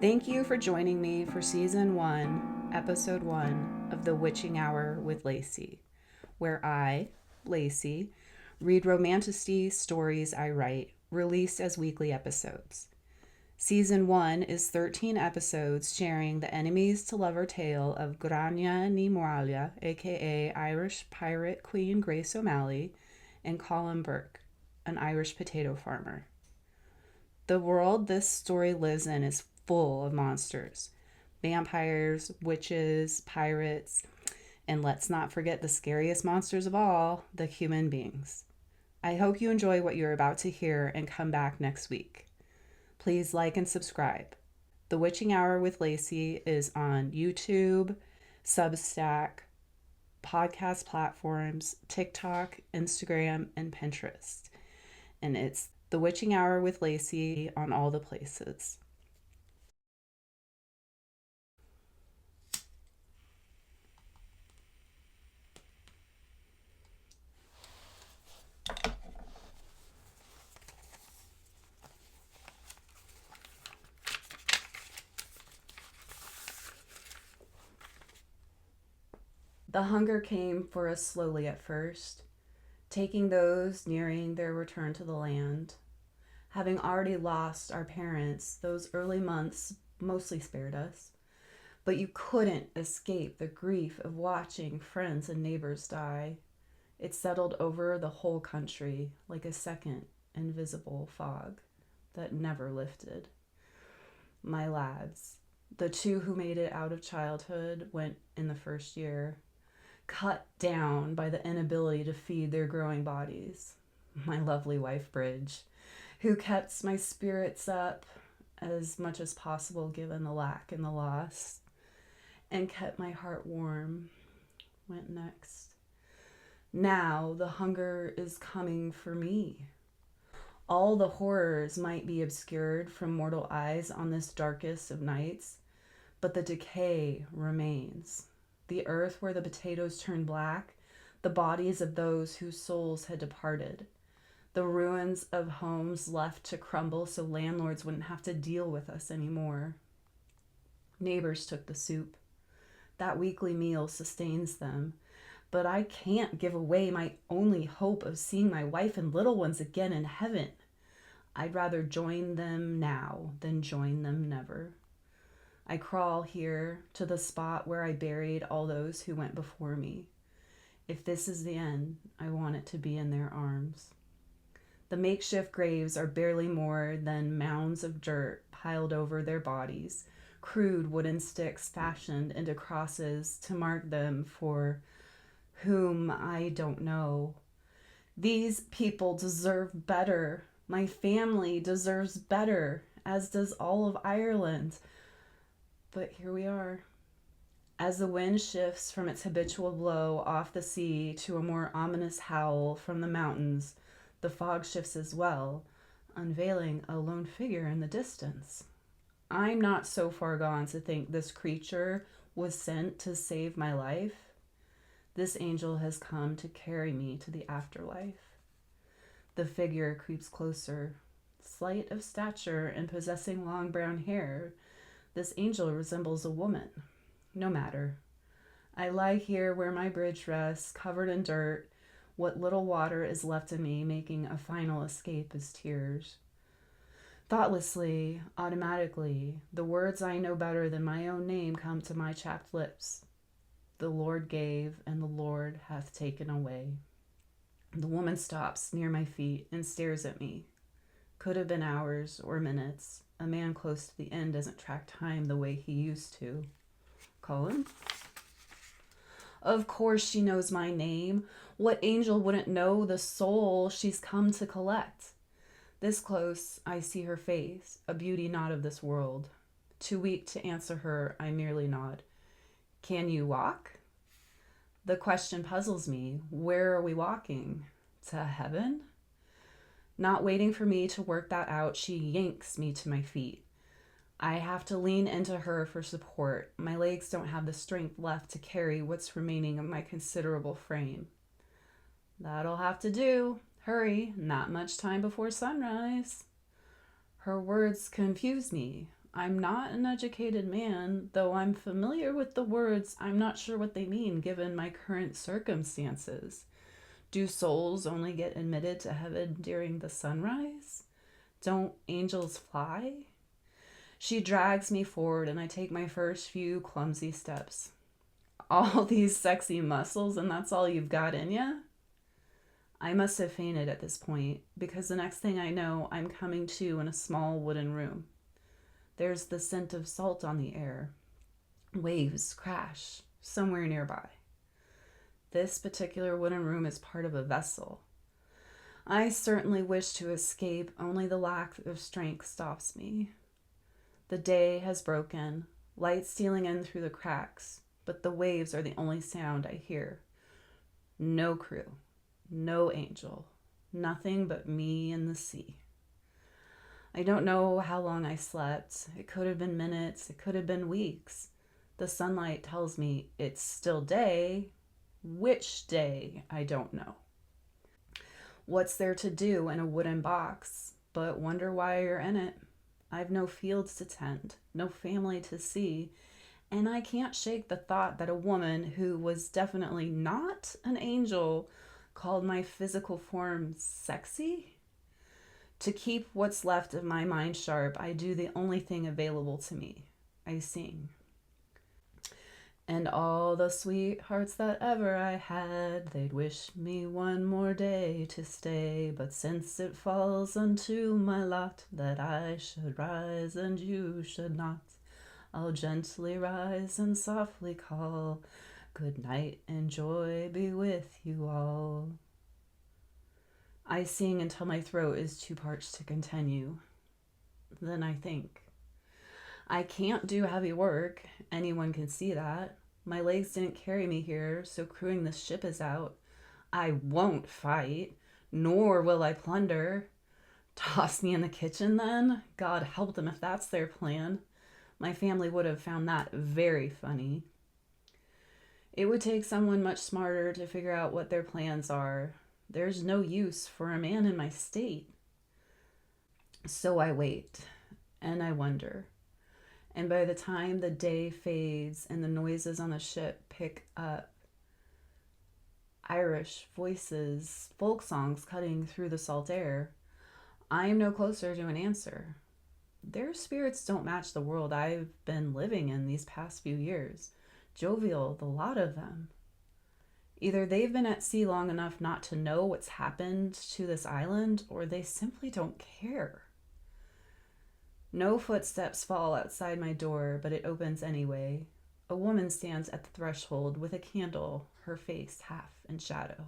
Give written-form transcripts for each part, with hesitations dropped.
Thank you for joining me for Season 1, Episode 1 of The Witching Hour with Lacey, where I, Lacey, read romantasy stories I write, released as weekly episodes. Season 1 is 13 episodes sharing the enemies to lover tale of Gráinne Ní Mháille, aka Irish pirate queen Grace O'Malley, and Colm, an Irish potato farmer. The world this story lives in is full of monsters, vampires, witches, pirates, and let's not forget the scariest monsters of all, the human beings. I hope you enjoy what you're about to hear and come back next week. Please like and subscribe. The Witching Hour with Lacey is on YouTube, Substack, podcast platforms, TikTok, Instagram, and Pinterest. And it's The Witching Hour with Lacey on all the places. The hunger came for us slowly at first, taking those nearing their return to the land. Having already lost our parents, those early months mostly spared us, but you couldn't escape the grief of watching friends and neighbors die. It settled over the whole country like a second invisible fog that never lifted. My lads, the two who made it out of childhood, went in the first year, cut down by the inability to feed their growing bodies. My lovely wife, Bridge, who kept my spirits up as much as possible given the lack and the loss, and kept my heart warm, went next. Now the hunger is coming for me. All the horrors might be obscured from mortal eyes on this darkest of nights, but the decay remains. The earth where the potatoes turned black, the bodies of those whose souls had departed, the ruins of homes left to crumble so landlords wouldn't have to deal with us anymore. Neighbors took the soup. That weekly meal sustains them, but I can't give away my only hope of seeing my wife and little ones again in heaven. I'd rather join them now than join them never. I crawl here to the spot where I buried all those who went before me. If this is the end, I want it to be in their arms. The makeshift graves are barely more than mounds of dirt piled over their bodies, crude wooden sticks fashioned into crosses to mark them for whom I don't know. These people deserve better. My family deserves better, as does all of Ireland. But here we are. As the wind shifts from its habitual blow off the sea to a more ominous howl from the mountains, the fog shifts as well, unveiling a lone figure in the distance. I'm not so far gone to think this creature was sent to save my life. This angel has come to carry me to the afterlife. The figure creeps closer, slight of stature and possessing long brown hair. This angel resembles a woman. No matter. I lie here where my bridge rests, covered in dirt. What little water is left of me, making a final escape as tears. Thoughtlessly, automatically, the words I know better than my own name come to my chapped lips. The Lord gave, and the Lord hath taken away. The woman stops near my feet and stares at me. Could have been hours or minutes. A man close to the end doesn't track time the way he used to. Colm? Of course she knows my name. What angel wouldn't know the soul she's come to collect? This close, I see her face, a beauty not of this world. Too weak to answer her, I merely nod. Can you walk? The question puzzles me. Where are we walking? To heaven? Not waiting for me to work that out, she yanks me to my feet. I have to lean into her for support. My legs don't have the strength left to carry what's remaining of my considerable frame. That'll have to do. Hurry, not much time before sunrise. Her words confuse me. I'm not an educated man, though I'm familiar with the words. I'm not sure what they mean given my current circumstances. Do souls only get admitted to heaven during the sunrise? Don't angels fly? She drags me forward, and I take my first few clumsy steps. All these sexy muscles, and that's all you've got in ya? I must have fainted at this point, because the next thing I know, I'm coming to in a small wooden room. There's the scent of salt on the air. Waves crash somewhere nearby. This particular wooden room is part of a vessel. I certainly wish to escape, only the lack of strength stops me. The day has broken, light stealing in through the cracks, but the waves are the only sound I hear. No crew, no angel, nothing but me and the sea. I don't know how long I slept. It could have been minutes, it could have been weeks. The sunlight tells me it's still day. Which day, I don't know. What's there to do in a wooden box but wonder why you're in it? I've no fields to tend, no family to see, and I can't shake the thought that a woman who was definitely not an angel called my physical form sexy? To keep what's left of my mind sharp, I do the only thing available to me. I sing. And all the sweethearts that ever I had, they'd wish me one more day to stay. But since it falls unto my lot that I should rise and you should not, I'll gently rise and softly call, good night and joy be with you all. I sing until my throat is too parched to continue. Then I think. I can't do heavy work. Anyone can see that. My legs didn't carry me here, so crewing this ship is out. I won't fight, nor will I plunder. Toss me in the kitchen then? God help them if that's their plan. My family would have found that very funny. It would take someone much smarter to figure out what their plans are. There's no use for a man in my state. So I wait, and I wonder. And by the time the day fades and the noises on the ship pick up, Irish voices, folk songs cutting through the salt air, I am no closer to an answer. Their spirits don't match the world I've been living in these past few years. Jovial, the lot of them. Either they've been at sea long enough not to know what's happened to this island, or they simply don't care. No footsteps fall outside my door, but it opens anyway. A woman stands at the threshold with a candle, her face half in shadow.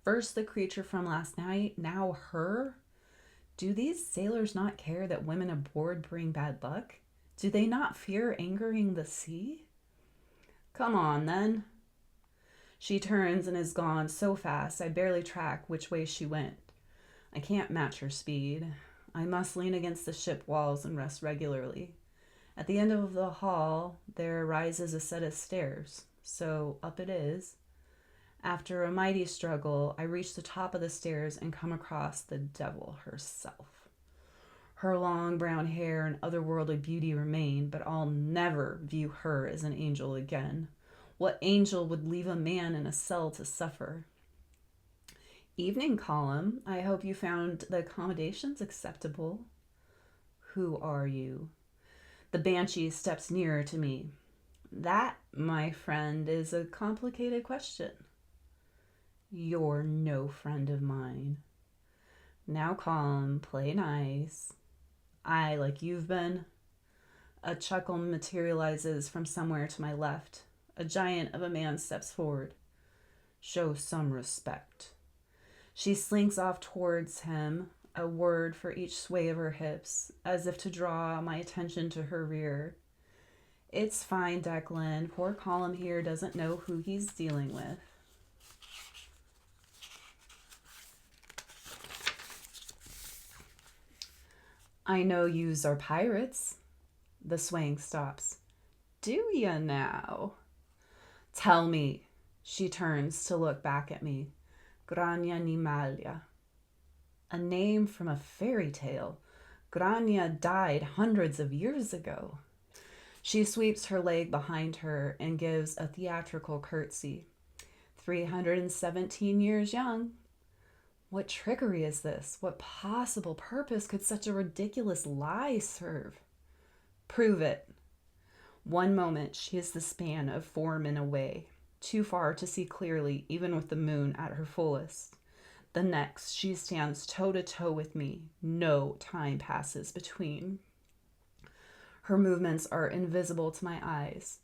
First the creature from last night, now her? Do these sailors not care that women aboard bring bad luck? Do they not fear angering the sea? Come on, then. She turns and is gone so fast I barely track which way she went. I can't match her speed. I must lean against the ship walls and rest regularly. At the end of the hall, there rises a set of stairs, so up it is. After a mighty struggle, I reach the top of the stairs and come across the devil herself. Her long brown hair and otherworldly beauty remain, but I'll never view her as an angel again. What angel would leave a man in a cell to suffer? Evening, Colm. I hope you found the accommodations acceptable. Who are you? The banshee steps nearer to me. That, my friend, is a complicated question. You're no friend of mine. Now, Colm, play nice. I, like you've been. A chuckle materializes from somewhere to my left. A giant of a man steps forward. Show some respect. She slinks off towards him, a word for each sway of her hips, as if to draw my attention to her rear. It's fine, Declan. Poor Colm here doesn't know who he's dealing with. I know yous are pirates. The swaying stops. Do ya now? Tell me. She turns to look back at me. Gráinne Ní Mháille. A name from a fairy tale. Gráinne died hundreds of years ago. She sweeps her leg behind her and gives a theatrical curtsy. 317 years young. What trickery is this? What possible purpose could such a ridiculous lie serve? Prove it. One moment she is the span of 4 men away, too far to see clearly even with the moon at her fullest. The next she stands toe to toe with me. No time passes between. Her movements are invisible to my eyes.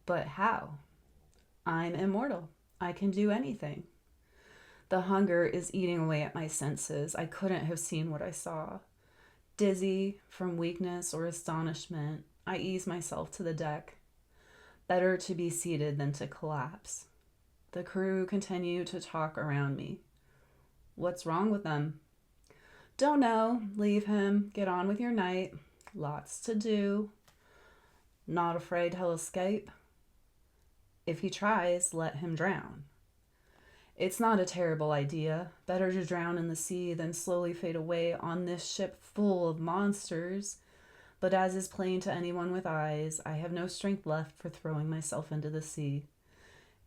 But how? I'm immortal. I can do anything. The hunger is eating away at my senses. I couldn't have seen what I saw. Dizzy from weakness or astonishment, I ease myself to the deck. Better to be seated than to collapse. The crew continue to talk around me. What's wrong with them? Don't know. Leave him. Get on with your night. Lots to do. Not afraid he'll escape? If he tries, let him drown. It's not a terrible idea. Better to drown in the sea than slowly fade away on this ship full of monsters. But as is plain to anyone with eyes, I have no strength left for throwing myself into the sea.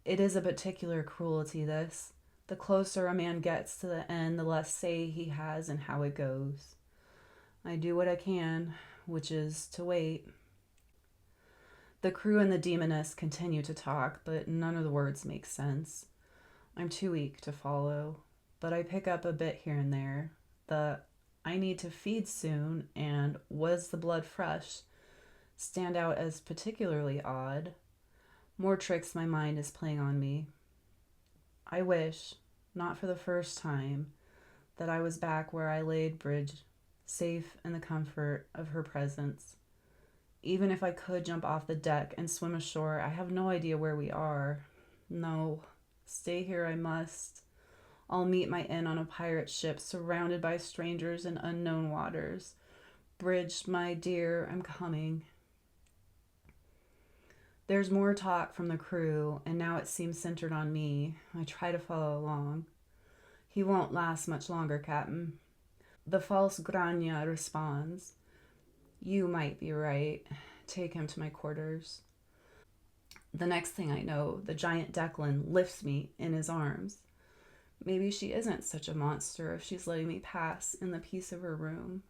It is a particular cruelty, this. The closer a man gets to the end, the less say he has in how it goes. I do what I can, which is to wait. The crew and the demoness continue to talk, but none of the words make sense. I'm too weak to follow, but I pick up a bit here and there. The I need to feed soon and was the blood fresh stand out as particularly odd. More tricks my mind is playing on me. I wish, not for the first time, that I was back where I laid bridge, safe in the comfort of her presence. Even if I could jump off the deck and swim ashore, I have no idea where we are. No, stay here I must. I'll meet my end on a pirate ship surrounded by strangers in unknown waters. Bridge, my dear, I'm coming. There's more talk from the crew, and now it seems centered on me. I try to follow along. He won't last much longer, Captain. The false Gráinne responds. You might be right. Take him to my quarters. The next thing I know, the giant Declan lifts me in his arms. Maybe she isn't such a monster if she's letting me pass in the peace of her room.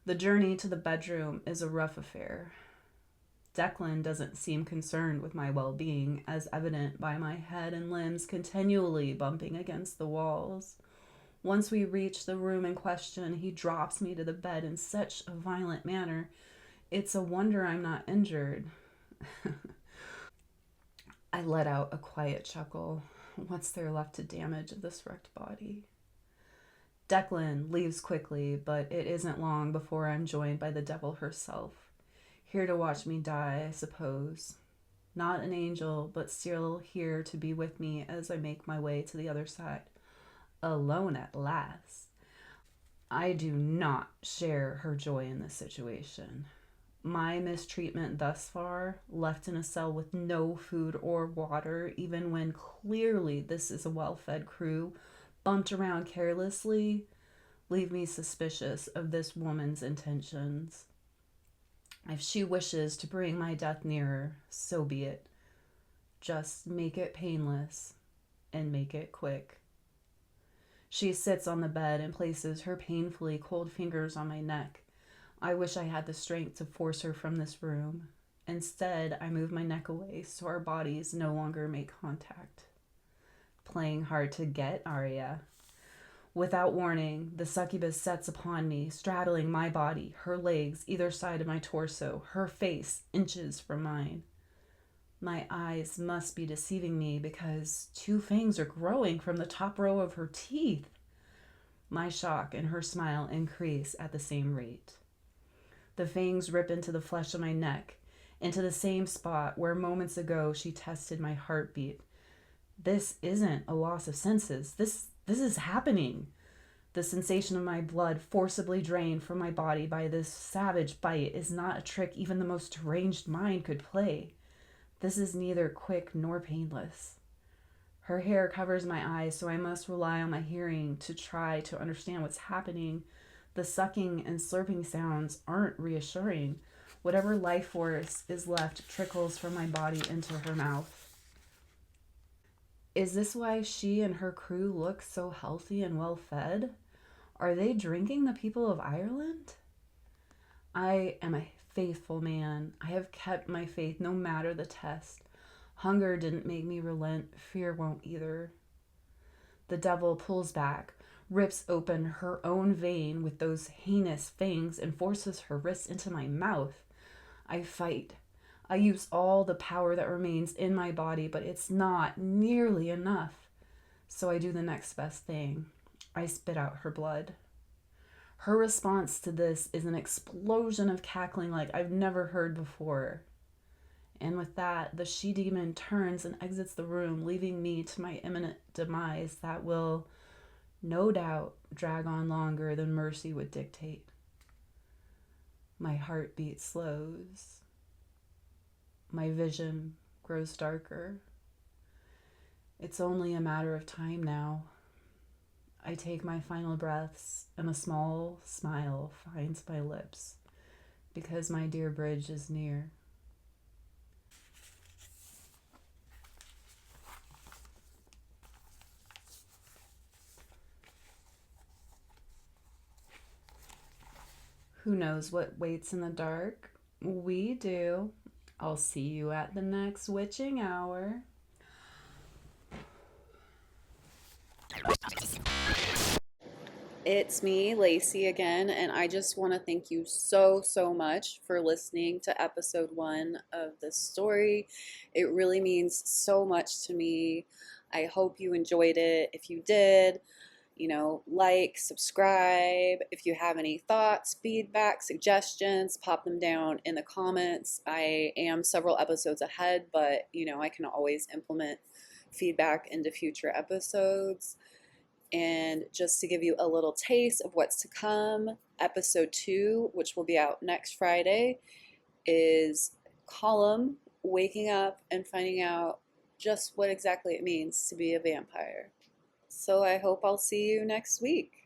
The journey to the bedroom is a rough affair. Declan doesn't seem concerned with my well-being, as evident by my head and limbs continually bumping against the walls. Once we reach the room in question, he drops me to the bed in such a violent manner. It's a wonder I'm not injured. I let out a quiet chuckle. What's there left to damage of this wrecked body? Declan leaves quickly, but it isn't long before I'm joined by the devil herself. Here to watch me die, I suppose. Not an angel, but still here to be with me as I make my way to the other side. Alone at last. I do not share her joy in this situation. My mistreatment thus far, left in a cell with no food or water, even when clearly this is a well-fed crew, bumped around carelessly, leave me suspicious of this woman's intentions. If she wishes to bring my death nearer, so be it. Just make it painless and make it quick. She sits on the bed and places her painfully cold fingers on my neck. I wish I had the strength to force her from this room. Instead, I move my neck away so our bodies no longer make contact. Playing hard to get, Arya. Without warning, the succubus sets upon me, straddling my body, her legs either side of my torso, her face inches from mine. My eyes must be deceiving me because 2 fangs are growing from the top row of her teeth. My shock and her smile increase at the same rate. The fangs rip into the flesh of my neck, into the same spot where moments ago she tested my heartbeat. This isn't a loss of senses. This is happening. The sensation of my blood forcibly drained from my body by this savage bite is not a trick even the most deranged mind could play. This is neither quick nor painless. Her hair covers my eyes, so I must rely on my hearing to try to understand what's happening. The sucking and slurping sounds aren't reassuring. Whatever life force is left trickles from my body into her mouth. Is this why she and her crew look so healthy and well fed? Are they drinking the people of Ireland? I am a faithful man. I have kept my faith no matter the test. Hunger didn't make me relent. Fear won't either. The devil pulls back, rips open her own vein with those heinous fangs, and forces her wrist into my mouth. I fight. I use all the power that remains in my body, but it's not nearly enough. So I do the next best thing. I spit out her blood. Her response to this is an explosion of cackling like I've never heard before. And with that, the she-demon turns and exits the room, leaving me to my imminent demise that will, no doubt, drag on longer than mercy would dictate. My heartbeat slows. My vision grows darker. It's only a matter of time now. I take my final breaths, and a small smile finds my lips, because my dear bridge is near. Who knows what waits in the dark? We do. I'll see you at the next witching hour. It's me, Lacey, again, and I just want to thank you so much for listening to episode 1 of this story. It really means so much to me. I hope you enjoyed it. If you did, like, subscribe. If you have any thoughts, feedback, suggestions, pop them down in the comments. I am several episodes ahead, but I can always implement feedback into future episodes. And just to give you a little taste of what's to come, episode 2, which will be out next Friday, is Colm waking up and finding out just what exactly it means to be a vampire. So I hope I'll see you next week.